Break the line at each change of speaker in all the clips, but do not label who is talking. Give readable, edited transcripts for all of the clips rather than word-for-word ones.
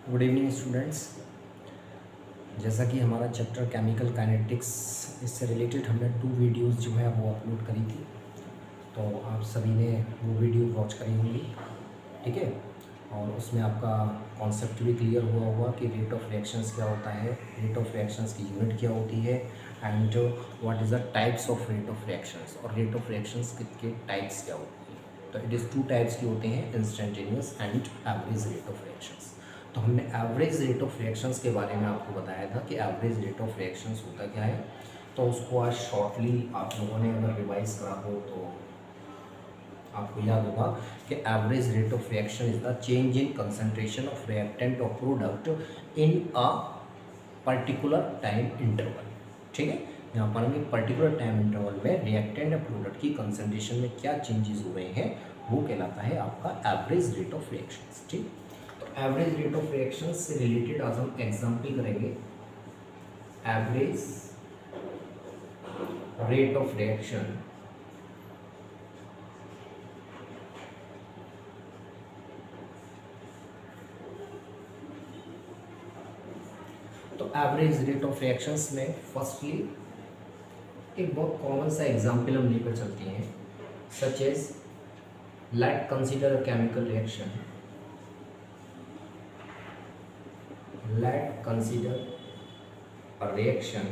Good evening students. जैसा कि हमारा चैप्टर केमिकल काइनेटिक्स, इससे रिलेटेड हमने 2 वीडियोस जो है वो अपलोड करी थी, तो आप सभी ने वो वीडियो वॉच करी होंगी, ठीक है। और उसमें आपका कॉन्सेप्ट भी क्लियर हुआ होगा कि रेट ऑफ रिएक्शंस क्या होता है, रेट ऑफ रिएक्शंस की यूनिट क्या होती है, and what is the types of rate of reactions, और रेट ऑफ रिएक्शंस के टाइप्स क्या होती है। तो इट इज़ 2 टाइप्स के होते हैं, instantaneous and average rate of reactions. तो हमने एवरेज रेट ऑफ रिएक्शंस के बारे में आपको बताया था कि एवरेज रेट ऑफ रिएक्शंस होता क्या है। तो उसको आज शॉर्टली आप लोगों ने अगर रिवाइज करा हो तो आपको याद होगा कि average rate of reaction is the change in concentration of reactant और product in a particular time interval, ठीक है। यहाँ पर हमें पर्टिकुलर टाइम इंटरवल में रिएक्टेंट या प्रोडक्ट की कंसंट्रेशन में क्या चेंजेस हो रहे हैं वो कहलाता है आपका एवरेज रेट ऑफ रिएक्शंस, ठीक। तो एवरेज रेट ऑफ रिएक्शन से रिलेटेड आज हम एग्जाम्पल करेंगे। एवरेज रेट ऑफ रिएक्शन तो एवरेज रेट ऑफ रिएक्शंस में फर्स्टली एक बहुत कॉमन सा एग्जाम्पल हम लेकर चलते हैं, such as let consider a chemical reaction. Let consider a reaction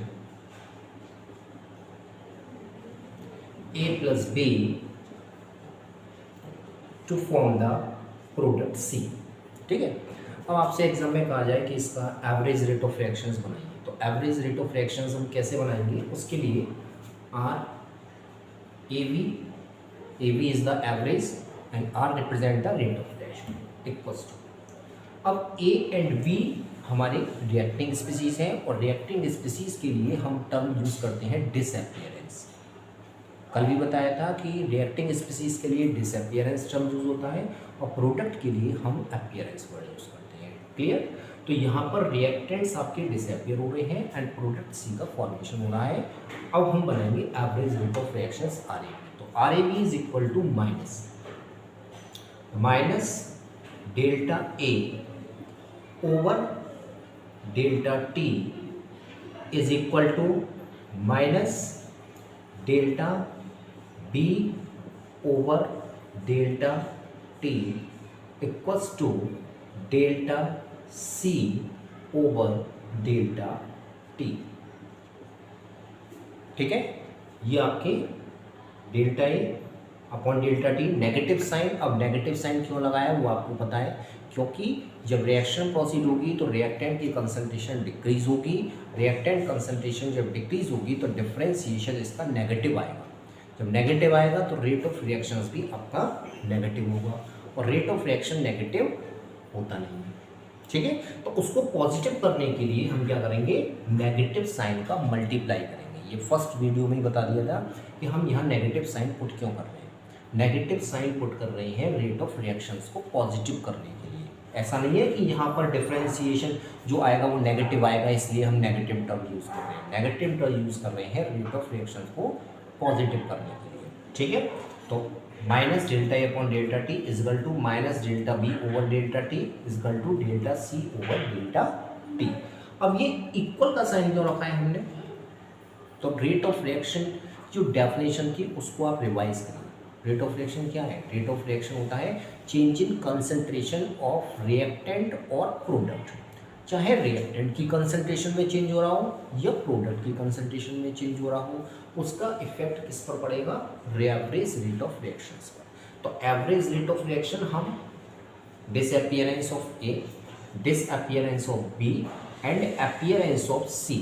A plus B to form the product C, ठीक है। अब आपसे एग्जाम में कहा जाए कि इसका एवरेज रेट ऑफ रिएक्शंस बनाइए, तो एवरेज रेट ऑफ रिएक्शंस हम कैसे बनाएंगे, उसके लिए R A V is the average and R represent the rate of reaction equals to. अब ए एंड बी हमारे रिएक्टिंग स्पीसीज हैं और रिएक्टिंग स्पीसीज के लिए हम टर्म यूज़ करते हैं डिसअपियरेंस। कल भी बताया था कि रिएक्टिंग स्पीसीज के लिए डिसअपियरेंस टर्म यूज होता है और प्रोडक्ट के लिए हम अपियरेंस वर्ड यूज़ करते हैं, क्लियर। तो यहाँ पर रिएक्टेंट्स आपके डिसअपियर हो रहे हैं एंड प्रोडक्ट सी का फॉर्मेशन हो रहा है। अब हम बनाएंगे average rate of reactions R A B. तो R A B is equal to minus delta A over delta T is equal to minus delta B over delta T equals to delta C over delta T, ठीक है। ये आपके delta A upon delta T, negative sign. अब negative sign क्यों लगाया वो आपको पता है, क्योंकि जब रिएक्शन प्रोसीड होगी तो रिएक्टेंट की कंसंट्रेशन डिक्रीज होगी। रिएक्टेंट कंसंट्रेशन जब डिक्रीज होगी तो डिफरेंशिएशन इसका नेगेटिव आएगा। जब नेगेटिव आएगा तो रेट ऑफ रिएक्शंस भी आपका नेगेटिव होगा, और रेट ऑफ रिएक्शन नेगेटिव होता नहीं है, ठीक है। तो उसको पॉजिटिव करने के लिए हम क्या करेंगे, नेगेटिव साइन का मल्टीप्लाई करेंगे। ये फर्स्ट वीडियो में ही बता दिया था कि हम यहाँ नेगेटिव साइन पुट क्यों कर रहे हैं। नेगेटिव साइन पुट कर रहे हैं रेट ऑफ रिएक्शंस को पॉजिटिव करने के लिए। ऐसा नहीं है कि यहाँ पर डिफरेंशिएशन जो आएगा वो नेगेटिव आएगा इसलिए हम नेगेटिव टर्म यूज़ कर रहे हैं। नेगेटिव टर्म यूज़ कर रहे हैं रेट ऑफ रिएक्शंस को पॉजिटिव करने के लिए, ठीक है। तो minus delta A upon delta T is equal to minus delta B over delta T is equal to delta C over delta T. अब ये इक्वल का साइन क्यों रखा है हमने, तो रेट ऑफ रिएक्शन जो डेफिनेशन थी उसको आप रिवाइज करें। रेट ऑफ रिएक्शन क्या है, रेट ऑफ रिएक्शन होता है change in concentration of reactant और प्रोडक्ट। चाहे रिएक्टेंट की कंसंट्रेशन में चेंज हो रहा हो या प्रोडक्ट की कंसंट्रेशन में चेंज हो रहा हो, उसका इफेक्ट किस पर पड़ेगा, एवरेज रेट ऑफ रिएक्शंस पर। तो एवरेज रेट ऑफ रिएक्शन हम disappearance of A, disappearance of B and appearance of C,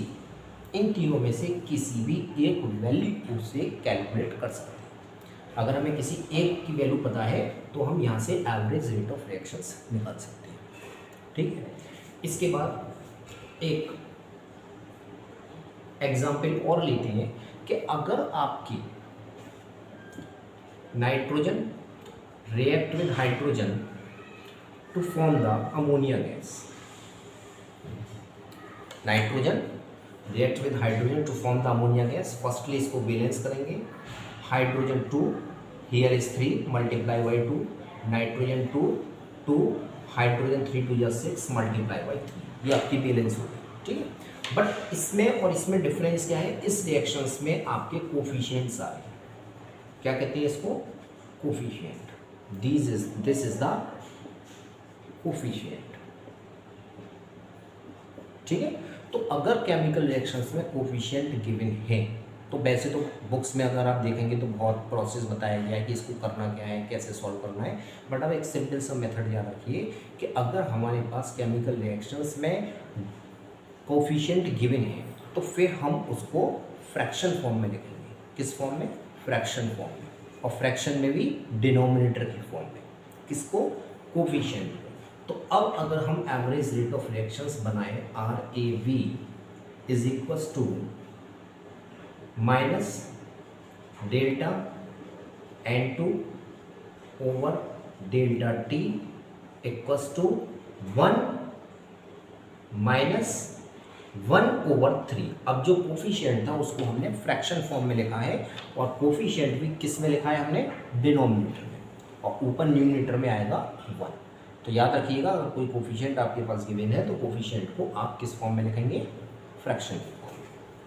इन तीनों में से किसी भी एक वैल्यू से कैलकुलेट कर सकते हैं। अगर हमें किसी एक की वैल्यू पता है तो हम यहाँ से एवरेज रेट ऑफ रिएक्शंस निकाल सकते हैं, ठीक है। इसके बाद एक एग्जाम्पल और लेते हैं कि अगर आपकी nitrogen react with hydrogen to form the ammonia gas, nitrogen react with hydrogen to form the ammonia gas. Firstly इसको बैलेंस करेंगे, hydrogen 2 here is 3 multiply by 2 nitrogen 2 2 hydrogen 3 2 6 multiply by 3, ये आपकी बैलेंस होगी, ठीक है। बट इसमें और इसमें डिफरेंस क्या है, इस रिएक्शंस में आपके कोफिशिएंट्स आ रहे हैं, क्या कहते हैं इसको, coefficient, this is the coefficient, ठीक है। तो अगर केमिकल रिएक्शंस में कोफिशिएंट गिवन है, तो वैसे तो बुक्स में अगर आप देखेंगे तो बहुत प्रोसेस बताया गया है कि इसको करना क्या है, कैसे सॉल्व करना है, बट अब एक सिंपल सा मेथड याद रखिए कि अगर हमारे पास केमिकल रिएक्शंस में कोफिशिएंट गिवन है तो फिर हम उसको फ्रैक्शन फॉर्म में लिखेंगे, किस फॉर्म में, फ्रैक्शन फॉर्म में, और फ्रैक्शन में भी डिनोमिनेटर की फॉर्म में, किसको, कोफिशिएंट में। तो अब अगर हम एवरेज रेट ऑफ रिएक्शंस बनाएं, RAV is equals to minus delta N2 over delta T equals to 1 minus 1/3। अब जो कोफिशिएंट था उसको हमने फ्रैक्शन फॉर्म में लिखा है, और कोफिशिएंट भी किस में लिखा है हमने, डिनोमिनेटर में, और ऊपर न्यूमरेटर में आएगा 1। तो याद रखिएगा, अगर कोई कोफिशिएंट आपके पास गिवन है तो कोफिशिएंट को आप किस फॉर्म में लिखेंगे, फ्रैक्शन फॉर्म,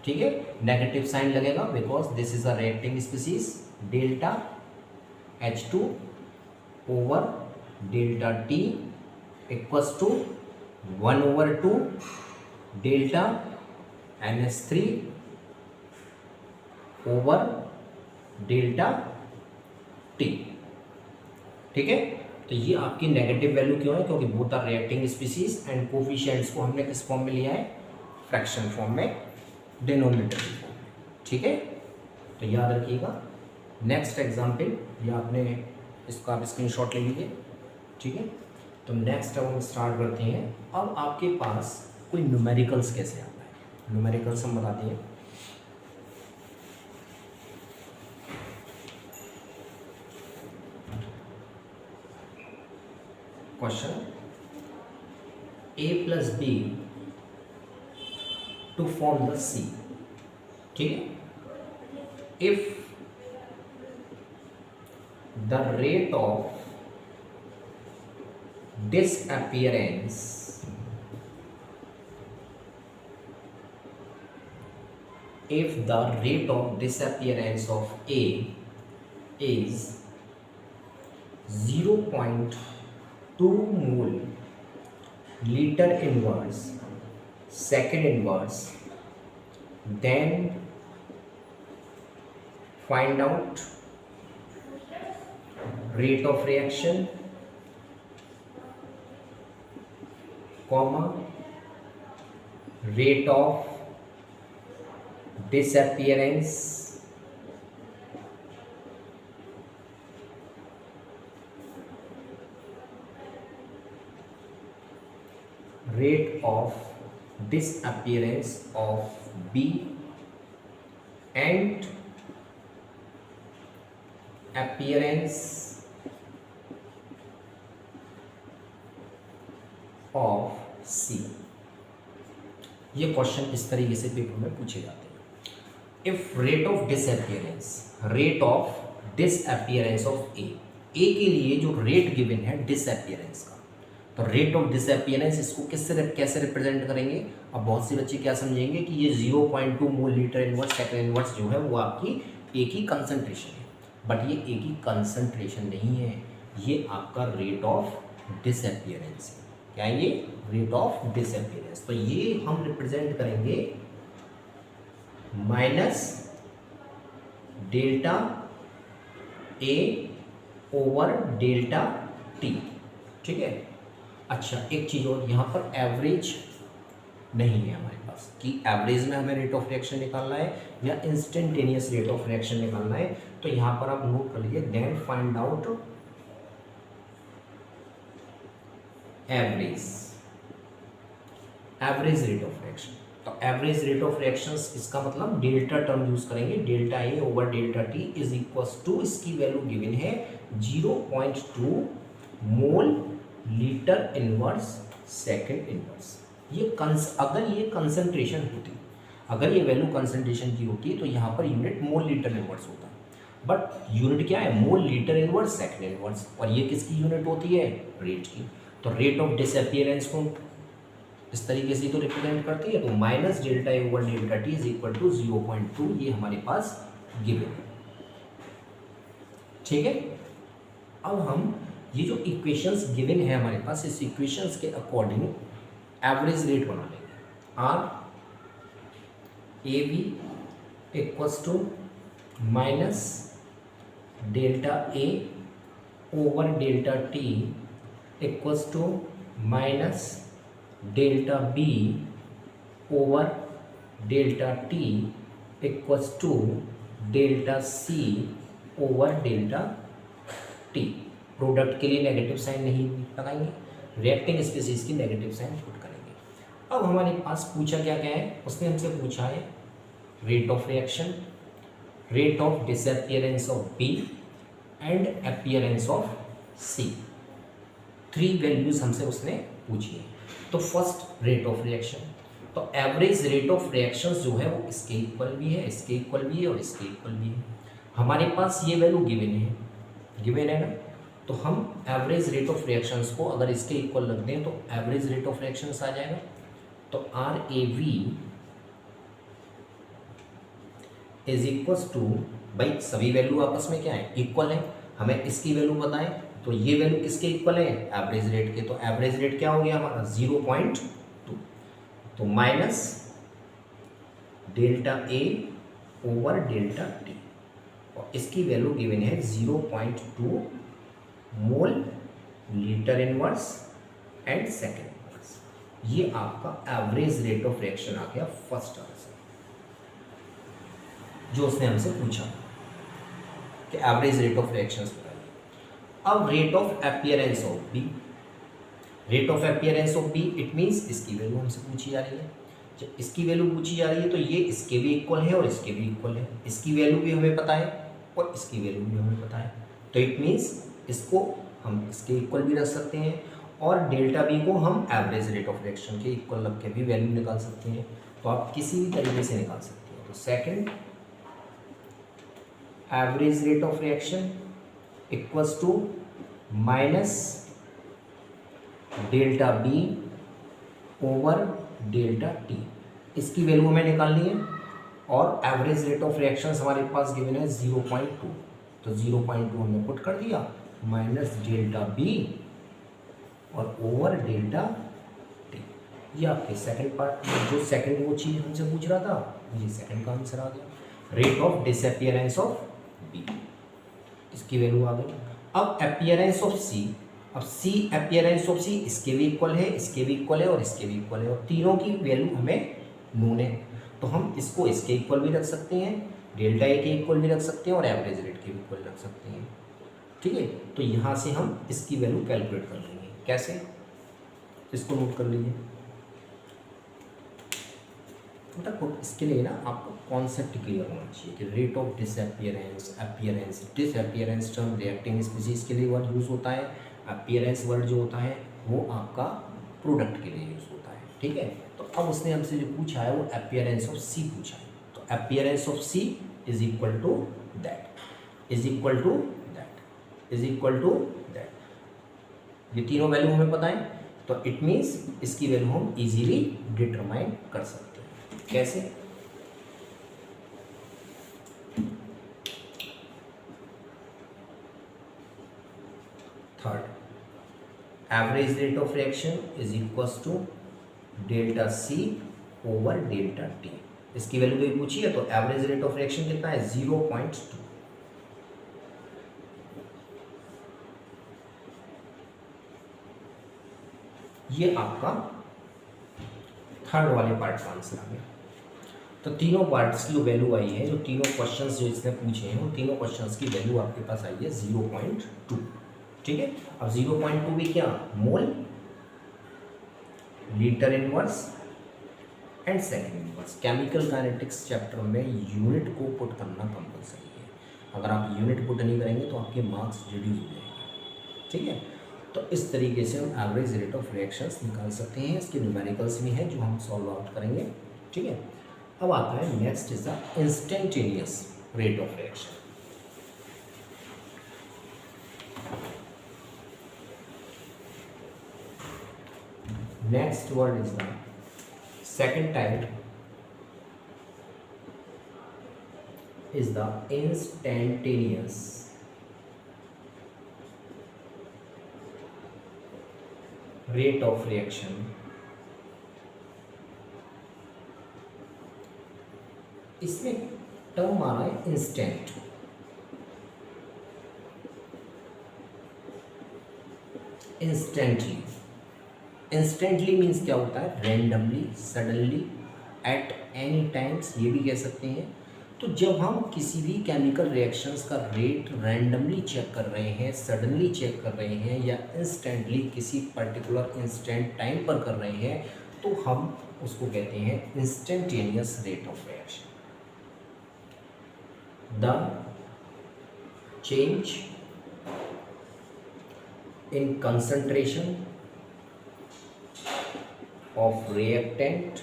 ठीक है। नेगेटिव साइन लगेगा because this is a reacting species, delta H2 over delta T equals to 1/2 delta NH3 over delta T, ठीक है। तो ये आपकी नेगेटिव वैल्यू क्यों है, क्योंकि both are reacting species and coefficients को हमने किस फॉर्म में लिया है, फ्रैक्शन फॉर्म में, डिनोमिनेटर की फॉर्म में, ठीक है। तो याद रखिएगा। नेक्स्ट एग्जाम्पल, ये आपने इसका आप स्क्रीनशॉट ले लीजिए, ठीक है। तो नेक्स्ट अब हम स्टार्ट करते हैं। अब आपके पास कोई न्यूमेरिकल्स कैसे आता है, न्यूमेरिकल्स हम बताते हैं। Question, A + B to form the C, ठीक है। If the rate of disappearance if the rate of disappearance of A is 0.2 mole liter inverse second inverse, then find out rate of reaction, comma, rate of disappearance, rate of disappearance of B and appearance of C। ये question इस तरीके से paper में पूछे जाते हैं। If rate of disappearance of A के लिए जो रेट गिवन है डिसअपियरेंस का, तो रेट ऑफ डिसअपियरेंस इसको कैसे रिप्रेजेंट करेंगे। अब बहुत से बच्चे क्या समझेंगे कि ये 0.2 mole litre inverse second inverse जो है वो आपकी ए की कंसंट्रेशन है, बट ये ए की कंसंट्रेशन नहीं है, ये आपका रेट ऑफ डिसअपियरेंस है। क्या है ये, रेट ऑफ डिसअपियरेंस। तो ये हम रिप्रेजेंट करेंगे minus delta A over delta T, ठीक है। अच्छा, एक चीज़ और, यहाँ पर एवरेज नहीं है हमारे पास कि एवरेज में हमें रेट ऑफ रिएक्शन निकालना है या इंस्टेंटेनियस रेट ऑफ रिएक्शन निकालना है। तो यहाँ पर आप नोट कर लीजिए, then find out average rate of reaction. तो एवरेज रेट ऑफ रिएक्शंस, इसका मतलब डेल्टा टर्म यूज करेंगे, delta A over delta T is equals to, इसकी वैल्यू गिवन है 0.2 mole litre inverse second inverse. ये अगर ये कंसंट्रेशन होती, अगर ये वैल्यू कंसंट्रेशन की होती तो यहाँ per unit mole litre inverse होता, बट यूनिट क्या है, मोल लीटर इनवर्स सेकंड इनवर्स, और ये किसकी यूनिट होती है, रेट की। तो रेट ऑफ डिसअपियरेंस को इस तरीके से तो रिप्रेजेंट करती है, तो minus delta A over delta T is equal to 0.2, ये हमारे पास गिवन है। ठीक है, अब हम ये जो इक्वेशंस गिवन है हमारे पास, इस इक्वेशंस के अकॉर्डिंग एवरेज रेट बना लेंगे। R A B equals to minus delta A over delta T equals to minus delta B over delta T equals to delta C over delta T. Product के लिए negative sign नहीं लगाएंगे, reacting species की negative sign put करेंगे। अब हमारे पास पूछा क्या क्या है, उसने हमसे पूछा है rate of reaction, rate of disappearance of B and appearance of C. 3 values हमसे उसने पूछी है। तो फर्स्ट रेट ऑफ रिएक्शन, तो एवरेज रेट ऑफ रिएक्शंस जो है वो इसके इक्वल भी है, इसके इक्वल भी है और इसके इक्वल भी है। हमारे पास ये वैल्यू गिवन है ना, तो हम एवरेज रेट ऑफ रिएक्शंस को अगर इसके इक्वल रख दें तो एवरेज रेट ऑफ रिएक्शंस आ जाएगा। तो R A V is equals to, भाई सभी वैल्यू आपस में क्या है, इक्वल है, हमें इसकी वैल्यू बताएं तो ये वैल्यू किसके इक्वल है, एवरेज रेट के। तो एवरेज रेट क्या हो गया हमारा 0.2, तो minus delta A over delta T, और इसकी वैल्यू गिवन है 0.2 mole litre inverse and second inverse. ये आपका एवरेज रेट ऑफ रिएक्शन आ गया फर्स्ट आंसर, जो उसने हमसे पूछा कि एवरेज रेट ऑफ रिएक्शंस बताइए। अब rate of appearance of B, rate of appearance of B it means इसकी वैल्यू हमसे पूछी जा रही है। जब इसकी वैल्यू पूछी जा रही है तो ये इसके भी इक्वल है और इसके भी इक्वल है, इसकी वैल्यू भी हमें पता है और इसकी वैल्यू भी हमें पता है। तो इट मीन्स इसको हम इसके इक्वल भी रख सकते हैं और डेल्टा बी को हम एवरेज रेट ऑफ रिएक्शन के इक्वल रख के भी वैल्यू निकाल सकते हैं। तो आप किसी भी तरीके से निकाल सकते हैं। तो second average rate of reaction equals to minus delta B over delta T, इसकी वैल्यू हमें निकालनी है और एवरेज रेट ऑफ रिएक्शंस हमारे पास गिवन है 0.2, तो 0.2 हमने पुट कर दिया माइनस डेल्टा बी और ओवर डेल्टा टी। ये आपके सेकंड पार्ट, जो सेकंड वो चीज़ हमसे पूछ रहा था, ये सेकंड का आंसर आ गया। Rate of disappearance of B, इसकी वैल्यू आ गई। अब अपीयरेंस ऑफ सी, अब सी अपीयरेंस ऑफ सी इसके भी इक्वल है, इसके भी इक्वल है और इसके भी इक्वल है, और तीनों की वैल्यू हमें नोन है। तो हम इसको इसके इक्वल भी रख सकते हैं, डेल्टा ए के इक्वल भी रख सकते हैं और एवरेज रेट के भी इक्वल रख सकते हैं। ठीक है, तो यहाँ से हम इसकी वैल्यू कैलकुलेट कर लेंगे। कैसे, इसको नोट कर लीजिए। मतलब इसके लिए ना आपको कॉन्सेप्ट क्लियर होना चाहिए कि rate of disappearance, appearance, disappearance term reacting species के लिए वर्ड यूज़ होता है, अपीयरेंस वर्ड जो होता है वो आपका प्रोडक्ट के लिए यूज़ होता है। ठीक है, तो अब उसने हमसे जो पूछा है वो अपीयरेंस ऑफ सी पूछा है। तो appearance of C is equal to that, is equal to that, is equal to that. ये तीनों वैल्यू हमें पता है, तो इट मीन्स इसकी वैल्यू हम इजीली डिटरमाइन कर सकते हैं। कैसे, third average rate of reaction is equals to delta C over delta T, इसकी वैल्यू भी पूछी है। तो एवरेज रेट ऑफ रिएक्शन कितना है 0.2। ये आपका थर्ड वाले पार्ट का आंसर आ गया। तो तीनों पार्ट्स की जो वैल्यू आई है, जो तीनों क्वेश्चंस जो इसने पूछे हैं, वो तीनों क्वेश्चंस की वैल्यू आपके पास आई है 0.2। ठीक है, अब 0.2 भी क्या, मोल litre inverse and second inverse. Chemical kinetics chapter में यूनिट को पुट करना कंपलसरी है, अगर आप यूनिट पुट नहीं करेंगे तो आपके मार्क्स रिड्यूस हो जाएंगे। ठीक है, तो इस तरीके से हम एवरेज रेट ऑफ रिएक्शंस निकाल सकते हैं। इसके न्यूमेरिकल्स भी हैं जो हम सॉल्व आउट करेंगे। ठीक है, अब आता है next is the instantaneous rate of reaction. Next word is the second type is the instantaneous rate of reaction. इसमें टर्म आ रहा है इंस्टेंट। इंस्टेंटली मीन्स क्या होता है? Randomly, suddenly, at any times, ये भी कह सकते हैं। तो जब हम किसी भी केमिकल रिएक्शंस का रेट रैंडमली चेक कर रहे हैं, सडनली चेक कर रहे हैं, या इंस्टेंटली किसी पर्टिकुलर इंस्टेंट टाइम पर कर रहे हैं, तो हम उसको कहते हैं instantaneous rate of reaction. The change in concentration of reactant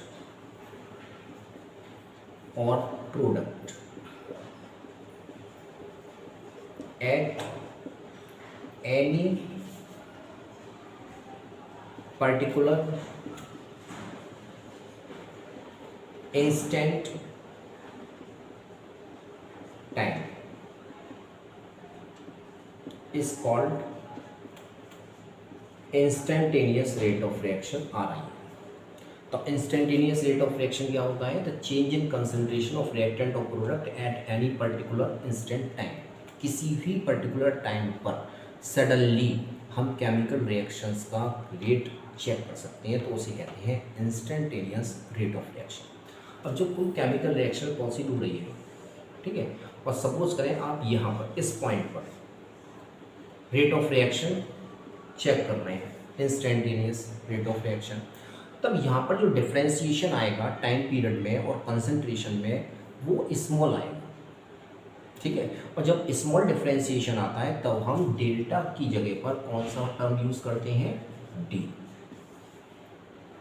or product at any particular instant time is called instantaneous rate of reaction, RI। तो इंस्टेंटेनियस रेट ऑफ रिएक्शन क्या होता है? The change in concentration of reactant और product at any particular instant time. किसी भी particular time पर suddenly हम chemical reactions का रेट चेक कर सकते हैं, तो उसे कहते हैं इंस्टेंटेनियस रेट ऑफ रिएक्शन। अब जो कोई केमिकल रिएक्शन प्रोसीड हो रही है, ठीक है, और सपोज करें आप यहाँ पर इस पॉइंट पर रेट ऑफ रिएक्शन चेक कर रहे हैं, इंस्टेंटेनियस रेट ऑफ रिएक्शन, तब यहाँ पर जो डिफ्रेंशिएशन आएगा टाइम पीरियड में और कंसंट्रेशन में, वो स्मॉल आएगा, ठीक है। और जब स्मॉल डिफ्रेंशिएशन आता है तब हम डेल्टा की जगह पर कौन सा टर्म यूज़ करते हैं? डी।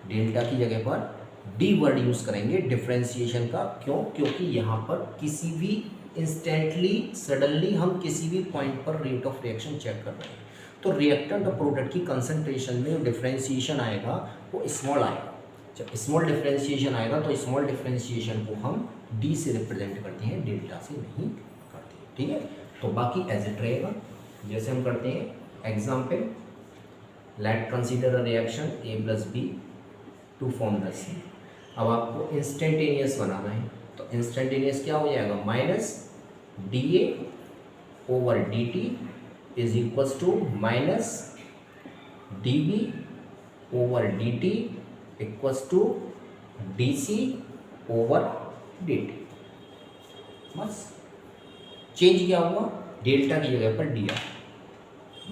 डेल्टा की जगह पर डी वर्ड यूज़ करेंगे डिफ्रेंशिएशन का। क्यों? क्योंकि यहाँ पर किसी भी इंस्टेंटली, सडनली हम किसी भी पॉइंट पर रेट ऑफ रिएक्शन चेक कर रहे हैं, तो रिएक्टेंट और प्रोडक्ट की कंसंट्रेशन में जो डिफ्रेंशिएशन आएगा वो स्मॉल आएगा। जब स्मॉल डिफ्रेंशिएशन आएगा तो स्मॉल डिफ्रेंशिएशन को हम डी से रिप्रेजेंट करते हैं, डेल्टा से नहीं करते, ठीक है। तो बाकी एज इट रहेगा जैसे हम करते हैं। Example, let consider a reaction A plus B to form the C. अब आपको इंस्टेंटेनियस बनाना है, तो इंस्टेंटेनियस क्या हो जाएगा? Minus D A over D T is equals to minus D B over D T equals to D C over D T. बस change क्या हुआ? डेल्टा की जगह पर डी आर,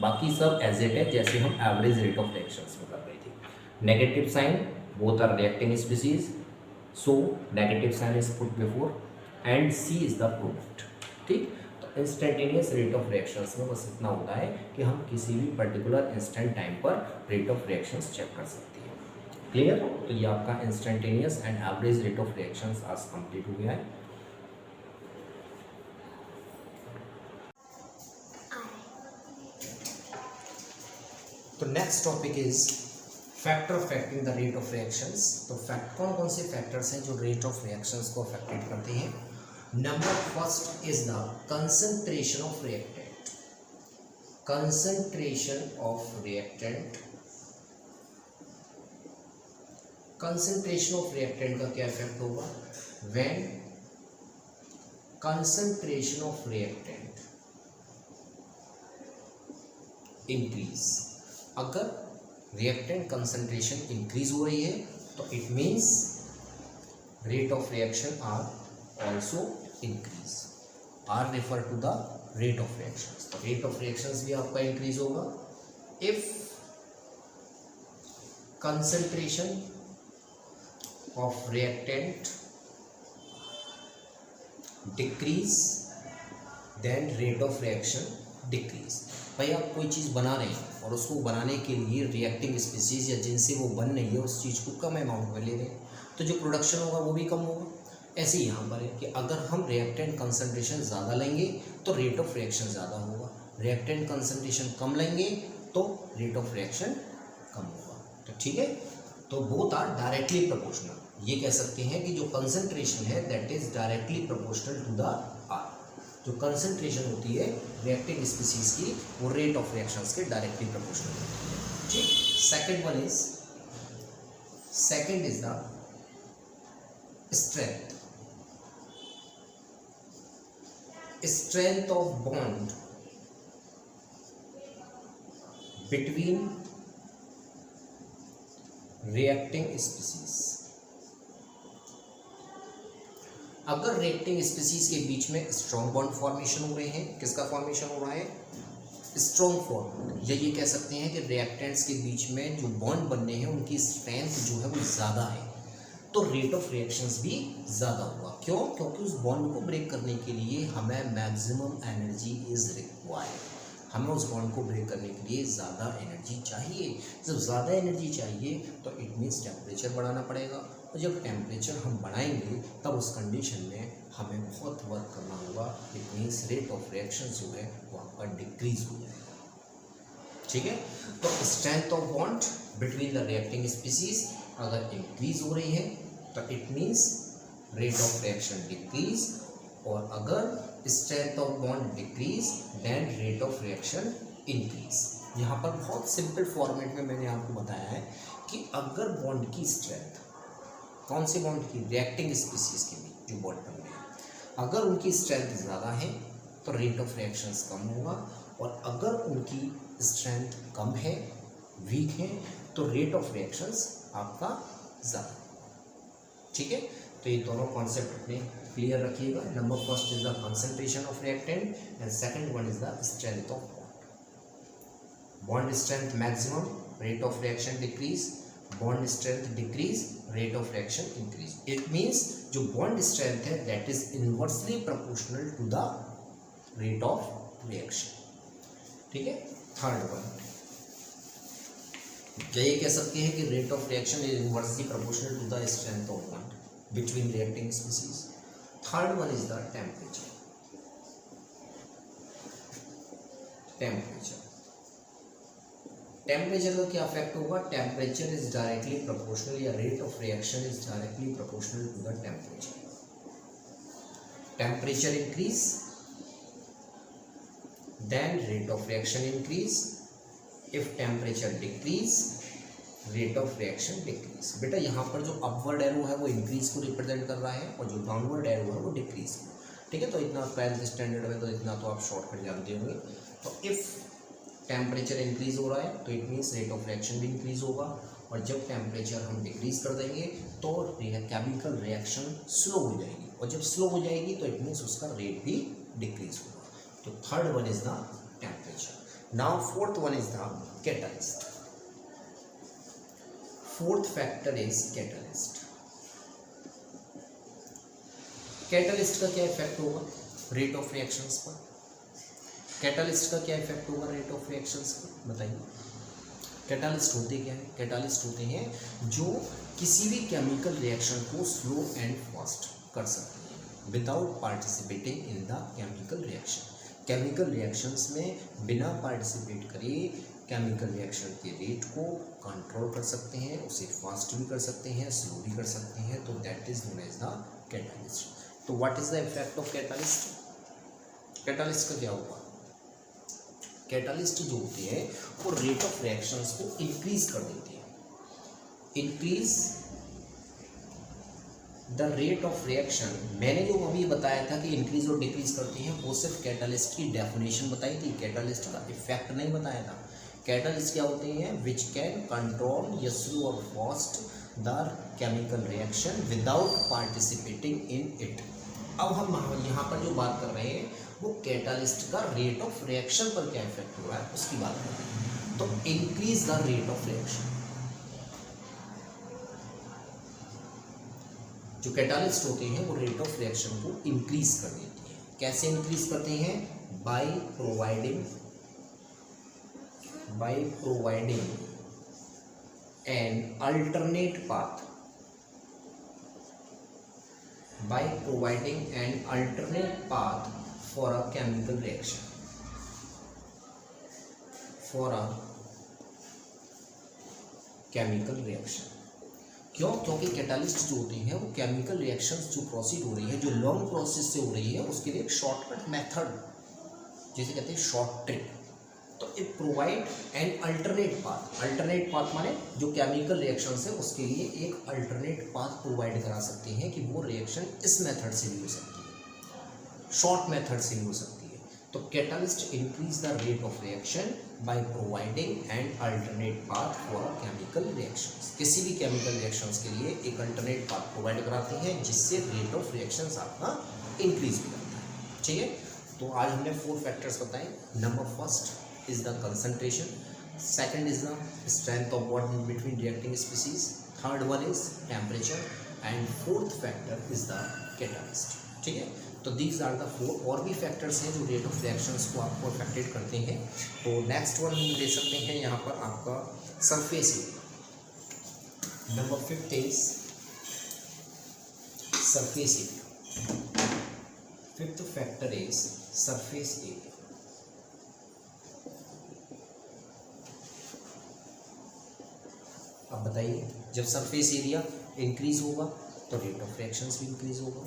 बाकी सब एज इट है जैसे हम एवरेज रेट ऑफ रिएक्शंस में कर रहे थे। Negative sign, both are reacting species, so negative sign is put before, and C is the product, ठीक। इंस्टेंटेनियस रेट ऑफ रिएक्शंस में बस इतना होता है कि हम किसी भी पर्टिकुलर इंस्टेंट टाइम पर रेट ऑफ रिएक्शंस चेक कर सकते हैं। क्लियर? तो ये आपका instantaneous and average rate of reactions आज कंप्लीट हो गया है। तो next topic is factor affecting the rate of reactions. तो कौन कौन से फैक्टर्स हैं जो रेट ऑफ रिएक्शंस को अफेक्टेड करते हैं? Number first is the concentration of reactant. Concentration of reactant, concentration of reactant का क्या इफेक्ट होगा? When concentration of reactant increase. अगर रिएक्टेंट कंसंट्रेशन इंक्रीज हो रही है तो it means rate of reaction are also increase। R refer to the rate of reactions। तो rate of reactions भी आपका increase होगा if concentration of reactant decrease then rate of reaction decrease। भाई आप कोई चीज़ बना रहे हैं और उसको बनाने के लिए रिएक्टिंग स्पीसीज या जिनसे वो बन रही है उस चीज़ को कम अमाउंट में ले रहे हैं, तो जो प्रोडक्शन होगा वो भी कम होगा। ऐसे ही यहाँ पर है कि अगर हम रिएक्टेंट कंसंट्रेशन ज़्यादा लेंगे तो रेट ऑफ रिएक्शन ज़्यादा होगा, रिएक्टेंट कंसंट्रेशन कम लेंगे तो रेट ऑफ रिएक्शन कम होगा। तो ठीक है, तो बोथ आर डायरेक्टली प्रोपोर्शनल। ये कह सकते हैं कि जो कंसंट्रेशन है that is directly proportional to the R. जो कंसंट्रेशन होती है रिएक्टिंग स्पीसीज की वो रेट ऑफ रिएक्शंस के डायरेक्टली प्रोपोर्शनल होती है। ठीक, second is the strength of bond between reacting species। अगर रिएक्टिंग स्पीसीज के बीच में स्ट्रॉन्ग बॉन्ड फॉर्मेशन हो रहे हैं, किसका फॉर्मेशन हो रहा है? स्ट्रॉन्ग बॉन्ड, या ये कह सकते हैं कि रिएक्टेंट्स के बीच में जो बॉन्ड बनने हैं उनकी स्ट्रेंथ जो है वो ज़्यादा है, तो रेट ऑफ रिएक्शंस भी ज़्यादा होगा। क्यों? क्योंकि उस बॉन्ड को ब्रेक करने के लिए हमें मैक्सिमम एनर्जी इज़ रिक्वायर्ड। हमें उस बॉन्ड को ब्रेक करने के लिए ज़्यादा एनर्जी चाहिए। जब ज़्यादा एनर्जी चाहिए तो इट मीन्स टेम्परेचर बढ़ाना पड़ेगा, और जब टेम्परेचर हम बढ़ाएंगे तब उस कंडीशन में हमें बहुत वर्क करना होगा। It means rate of reaction जो है वो आपका डिक्रीज हो जाएगा। ठीक है, तो strength of bond between the reacting species अगर इंक्रीज हो रही है तो it means rate of reaction decrease, और अगर strength of bond decrease then rate of reaction increase. यहाँ पर बहुत सिंपल फॉर्मेट में मैंने आपको बताया है कि अगर बॉन्ड की स्ट्रेंथ, कौन से बॉन्ड की? रिएक्टिंग स्पीसीज के बीच जो बॉन्ड बन रहे हैं, अगर उनकी स्ट्रेंथ ज़्यादा है तो रेट ऑफ रिएक्शंस कम होगा, और अगर उनकी स्ट्रेंथ कम है, वीक है, तो रेट ऑफ रिएक्शंस आपका ज़्यादा। ठीक है, तो ये दोनों कॉन्सेप्ट अपने क्लियर रखिएगा। Number first is the concentration of reactant and second one is the strength of bond. Bond strength maximum, rate of reaction decrease, bond strength decrease, rate of reaction increase. It means जो bond strength है that is inversely proportional to the rate of reaction. ठीक है, third one क्या ये कह सकते हैं कि rate of reaction is inversely proportional to the strength of bond between reacting species. Third one is the temperature. Temperature का क्या इफेक्ट होगा? टेम्परेचर इज डायरेक्टली प्रोपोर्शनल, या rate of reaction is directly proportional to the temperature. Temperature increase then rate of reaction increase, if temperature decrease rate of reaction decrease. बेटा यहाँ पर जो upward arrow है वो इंक्रीज को represent कर रहा है, और जो डाउनवर्ड एरो है वो डिक्रीज को। ठीक है, तो इतना 12th स्टैंडर्ड में तो इतना तो आप शॉर्टकट जानते होंगे। तो इफ टेम्परेचर इंक्रीज हो रहा है तो it means rate of reaction भी इंक्रीज होगा, और जब टेम्परेचर हम डिक्रीज कर देंगे तो केमिकल रिएक्शन स्लो हो जाएगी, और जब स्लो हो जाएगी तो इट मीन्स उसका रेट भी डिक्रीज होगा। तो third one is the temperature. Now fourth one is the catalyst. Fourth factor is catalyst. Catalyst का क्या इफेक्ट होगा रेट ऑफ रिएक्शंस पर? कैटलिस्ट का क्या इफेक्ट होगा रेट ऑफ रिएक्शंस पर? बताइए। कैटलिस्ट होते क्या है? कैटलिस्ट होते हैं जो किसी भी केमिकल रिएक्शन को स्लो एंड फास्ट कर सकते हैं without participating in the chemical reaction. Chemical reactions में बिना पार्टिसिपेट करे केमिकल रिएक्शन के रेट को कंट्रोल कर सकते हैं, उसे फास्ट भी कर सकते हैं, स्लो भी कर सकते हैं, तो that is known as the catalyst. तो what is the effect of catalyst? Catalyst का क्या होगा? कैटलिस्ट जो होते हैं वो रेट ऑफ रिएक्शंस को इंक्रीज कर देते हैं। Increase the rate of reaction, मैंने जो अभी बताया था कि इंक्रीज और डिक्रीज करते हैं वो सिर्फ कैटलिस्ट की डेफिनेशन बताई थी, कैटलिस्ट का इफेक्ट नहीं बताया था। कैटलिस्ट क्या होते हैं? विच कैन कंट्रोल या स्लो और fast the chemical reaction without participating in it. अब हम यहाँ पर जो बात कर रहे हैं वो कैटलिस्ट का रेट ऑफ रिएक्शन पर क्या इफेक्ट हो रहा है उसकी बात कर रहे हैं। तो increase the rate of reaction, जो कैटालिस्ट होते हैं वो रेट ऑफ रिएक्शन को इंक्रीज कर देते हैं। कैसे इंक्रीज करते हैं? By providing an alternate path, by providing an alternate path for a chemical reaction, for a chemical reaction। क्यों? क्योंकि कैटालिस्ट जो होते हैं वो केमिकल रिएक्शंस जो प्रोसीड हो रही है, जो लॉन्ग प्रोसेस से हो रही है, उसके लिए एक शॉर्टकट मेथड, जिसे कहते हैं शॉर्ट ट्रिक। तो it provide an alternate path. Alternate path माने जो केमिकल रिएक्शंस है उसके लिए एक अल्टरनेट पाथ प्रोवाइड करा सकते हैं कि वो रिएक्शन इस मेथड से भी हो सकती है, शॉर्ट मेथड से भी हो सकती है। तो catalyst increase the rate of reaction by providing an alternate path for chemical reactions. किसी भी केमिकल रिएक्शंस के लिए एक अल्टरनेट पाथ प्रोवाइड कराते हैं जिससे रेट ऑफ रिएक्शंस आपका इंक्रीज भी करता है। ठीक है, तो आज हमने 4 फैक्टर्स बताए। Number first is the concentration, second is the strength of bond between reacting species, third one is temperature and fourth factor is the catalyst। ठीक है, तो these are the 4 और भी फैक्टर्स हैं जो रेट ऑफ रिएक्शंस को आपको affected करते हैं। तो नेक्स्ट वन हम ले सकते हैं यहाँ पर आपका surface area. Number 5 is surface area. 5th factor is surface area. अब बताइए, जब सरफेस एरिया इंक्रीज होगा तो रेट ऑफ रिएक्शंस भी इंक्रीज होगा,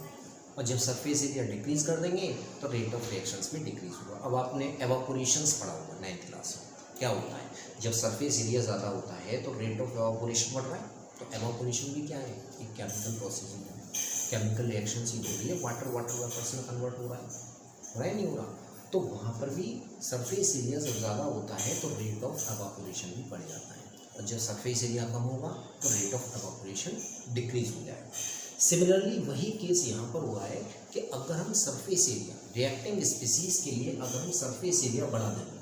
और जब सरफेस एरिया डिक्रीज कर देंगे तो रेट ऑफ रिएक्शंस भी डिक्रीज होगा। अब आपने एवापोरेशंस पढ़ा होगा 9th क्लास में, क्या होता है जब सरफेस एरिया ज़्यादा होता है तो रेट ऑफ एवापोरेशन बढ़ रहा है। तो एवापोरेशन भी क्या है, एक केमिकल प्रोसेस है, केमिकल रिएक्शन ही हो रही है, वाटर वेपर्स में कन्वर्ट हो रहा है नहीं हो रहा। तो वहाँ पर भी सरफेस एरिया जब ज़्यादा होता है तो रेट ऑफ एवापोरेशन भी बढ़ जाता है, और जब सरफेस एरिया कम होगा तो रेट ऑफ एवापोरेशन डिक्रीज हो जाएगा। सिमिलरली वही केस यहाँ पर हुआ है कि अगर हम सरफेस एरिया रिएक्टिंग स्पीसीज के लिए अगर हम सरफेस एरिया बढ़ा देंगे,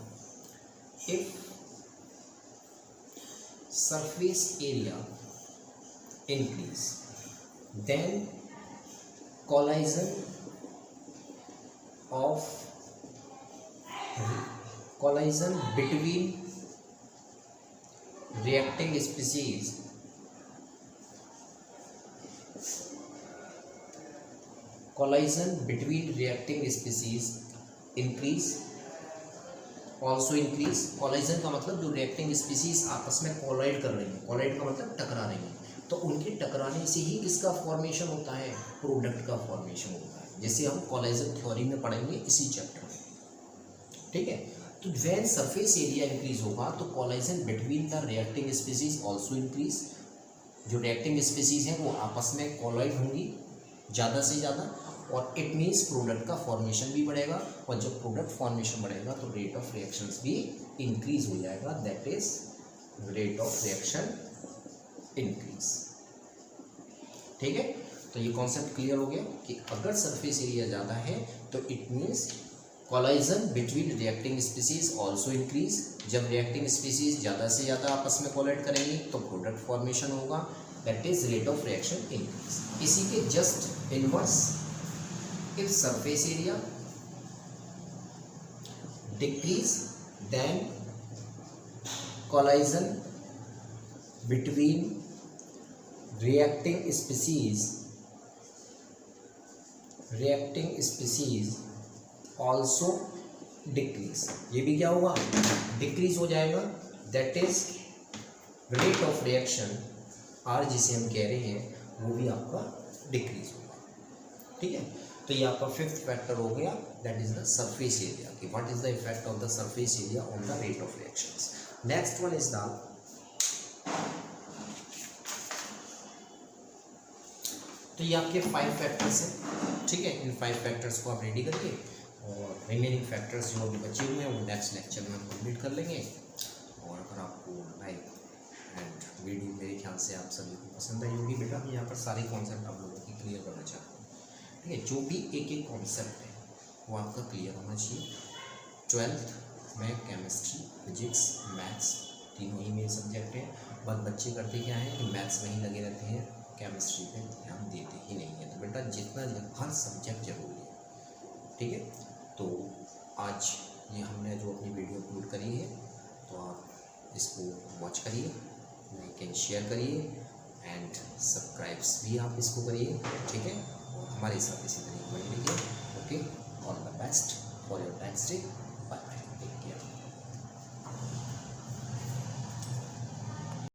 if surface area increase then collision between reacting species collision between reacting species increase also increase। collision का मतलब जो reacting species आपस में कोलाइड कर रही है, कोलाइड का मतलब टकरा रही है, तो उनके टकराने से ही किसका फॉर्मेशन होता है, प्रोडक्ट का फॉर्मेशन होता है, जैसे हम कोलाइजन थ्योरी में पढ़ेंगे इसी चैप्टर में। ठीक है, तो व्हेन सरफेस एरिया इंक्रीज होगा तो collision between the reacting species also increase. जो रिएक्टिंग स्पीसीज हैं वो आपस में कोलाइड होंगी ज़्यादा से ज़्यादा, और इट मीन्स प्रोडक्ट का फॉर्मेशन भी बढ़ेगा, और जब प्रोडक्ट फॉर्मेशन बढ़ेगा तो रेट ऑफ रिएक्शंस भी इंक्रीज हो जाएगा, that is rate of reaction increase. ठीक है, तो ये कॉन्सेप्ट क्लियर हो गया कि अगर सरफेस एरिया ज़्यादा है तो it means collision between reacting species also increase. जब रिएक्टिंग स्पीसीज ज़्यादा से ज़्यादा आपस में कोलाइड करेंगी तो प्रोडक्ट फॉर्मेशन होगा, that is rate of reaction increase. इसी के just inverse, if surface area decrease then collision between reacting species also decrease. ये भी क्या होगा, डिक्रीज हो जाएगा, that is rate of reaction are जिसे हम कह रहे हैं वो भी आपका डिक्रीज होगा। ठीक है, तो ये आपका 5th फैक्टर हो गया, that is the surface area, कि what is the effect of the surface area on the rate of reactions. Next one is the, तो ये आपके 5 फैक्टर्स हैं। ठीक है, इन 5 फैक्टर्स को आप रेडी करिए, और रिमेनिंग फैक्टर्स जो अभी बचे हुए हैं वो नेक्स्ट लेक्चर में हम कंप्लीट कर लेंगे। और अगर आपको लाइक एंड वीडियो मेरे ख्याल से आप सभी को पसंद आई होगी, बेटा मैं यहाँ पर सारे कॉन्सेप्ट आप लोगों की क्लियर करना चाहता हूँ। ठीक है, जो भी एक एक कॉन्सेप्ट है वो आपका क्लियर होना चाहिए। 12th में केमिस्ट्री, फिजिक्स, मैथ्स तीनों ही मेरे सब्जेक्ट हैं, बट बच्चे करते क्या है कि मैथ्स में ही लगे रहते हैं, केमिस्ट्री पे ध्यान देते ही नहीं है। तो बेटा जितना हर सब्जेक्ट जरूरी है। ठीक है, तो आज ये हमने जो अपनी वीडियो अपलोड करी है तो आप इसको वॉच करिए, लाइक एंड शेयर करिए, एंड सब्सक्राइब्स भी आप इसको करिए। ठीक है, और हमारे साथ इसी तरीके बने रहिए। Okay, all the best for your next day.